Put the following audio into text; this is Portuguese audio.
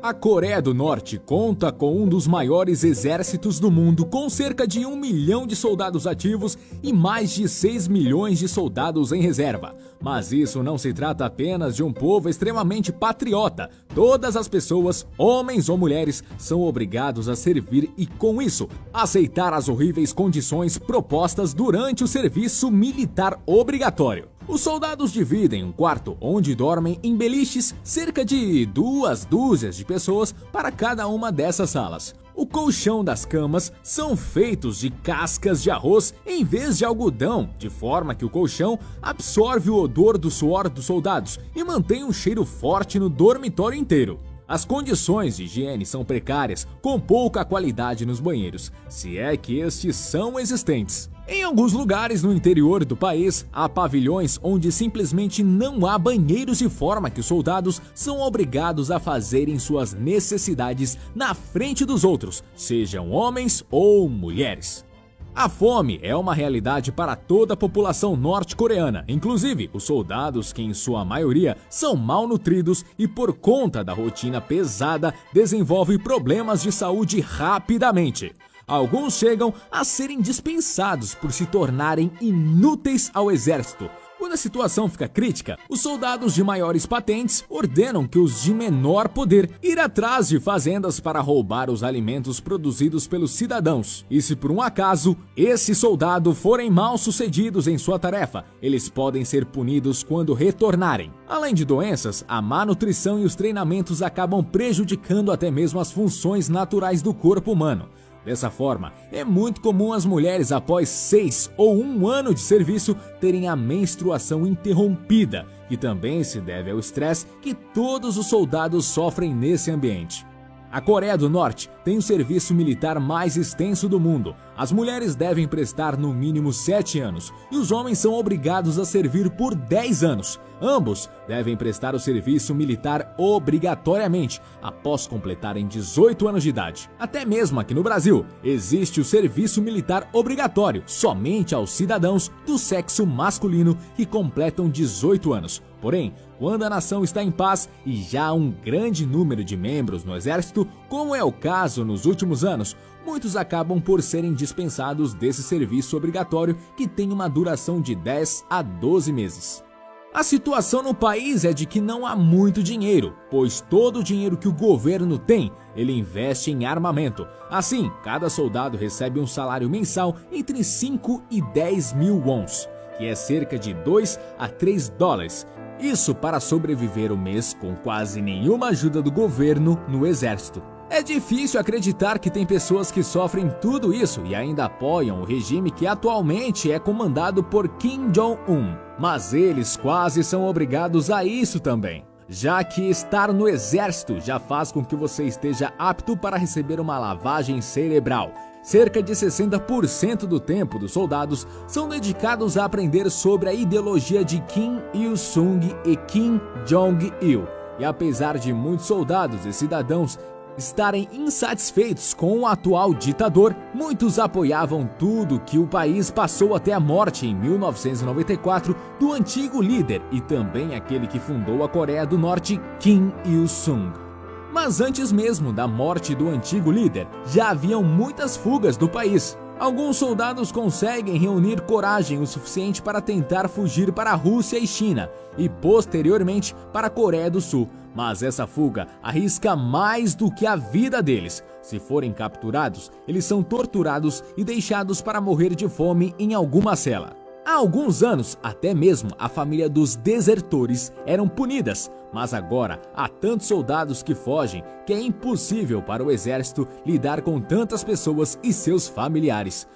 A Coreia do Norte conta com um dos maiores exércitos do mundo, com cerca de 1 milhão de soldados ativos e mais de 6 milhões de soldados em reserva. Mas isso não se trata apenas de um povo extremamente patriota. Todas as pessoas, homens ou mulheres, são obrigados a servir e, com isso, aceitar as horríveis condições propostas durante o serviço militar obrigatório. Os soldados dividem um quarto onde dormem em beliches cerca de 2 dúzias de pessoas para cada uma dessas salas. O colchão das camas são feitos de cascas de arroz em vez de algodão, de forma que o colchão absorve o odor do suor dos soldados e mantém um cheiro forte no dormitório inteiro. As condições de higiene são precárias, com pouca qualidade nos banheiros, se é que estes são existentes. Em alguns lugares no interior do país, há pavilhões onde simplesmente não há banheiros, de forma que os soldados são obrigados a fazerem suas necessidades na frente dos outros, sejam homens ou mulheres. A fome é uma realidade para toda a população norte-coreana, inclusive os soldados que em sua maioria são mal nutridos e por conta da rotina pesada desenvolvem problemas de saúde rapidamente. Alguns chegam a serem dispensados por se tornarem inúteis ao exército. Quando a situação fica crítica, os soldados de maiores patentes ordenam que os de menor poder ir atrás de fazendas para roubar os alimentos produzidos pelos cidadãos. E se por um acaso esse soldado forem mal sucedidos em sua tarefa, eles podem ser punidos quando retornarem. Além de doenças, a má nutrição e os treinamentos acabam prejudicando até mesmo as funções naturais do corpo humano. Dessa forma, é muito comum as mulheres, após 6 ou 1 ano de serviço, terem a menstruação interrompida, que também se deve ao estresse que todos os soldados sofrem nesse ambiente. A Coreia do Norte tem o serviço militar mais extenso do mundo. As mulheres devem prestar no mínimo 7 anos e os homens são obrigados a servir por 10 anos. Ambos devem prestar o serviço militar obrigatoriamente após completarem 18 anos de idade. Até mesmo aqui no Brasil, existe o serviço militar obrigatório somente aos cidadãos do sexo masculino que completam 18 anos. Porém, quando a nação está em paz e já há um grande número de membros no exército, como é o caso nos últimos anos, muitos acabam por serem dispensados desse serviço obrigatório que tem uma duração de 10 a 12 meses. A situação no país é de que não há muito dinheiro, pois todo o dinheiro que o governo tem, ele investe em armamento. Assim, cada soldado recebe um salário mensal entre 5 e 10 mil wons, que é cerca de 2 a 3 dólares. Isso para sobreviver o mês com quase nenhuma ajuda do governo no exército. É difícil acreditar que tem pessoas que sofrem tudo isso e ainda apoiam o regime que atualmente é comandado por Kim Jong-un. Mas eles quase são obrigados a isso também, já que estar no exército já faz com que você esteja apto para receber uma lavagem cerebral. Cerca de 60% do tempo dos soldados são dedicados a aprender sobre a ideologia de Kim Il-sung e Kim Jong-il. E apesar de muitos soldados e cidadãos estarem insatisfeitos com o atual ditador, muitos apoiavam tudo que o país passou até a morte em 1994 do antigo líder e também aquele que fundou a Coreia do Norte, Kim Il-sung. Mas antes mesmo da morte do antigo líder, já haviam muitas fugas do país. Alguns soldados conseguem reunir coragem o suficiente para tentar fugir para a Rússia e China e posteriormente para a Coreia do Sul. Mas essa fuga arrisca mais do que a vida deles. Se forem capturados, eles são torturados e deixados para morrer de fome em alguma cela. Há alguns anos, até mesmo a família dos desertores eram punidas, mas agora há tantos soldados que fogem que é impossível para o exército lidar com tantas pessoas e seus familiares.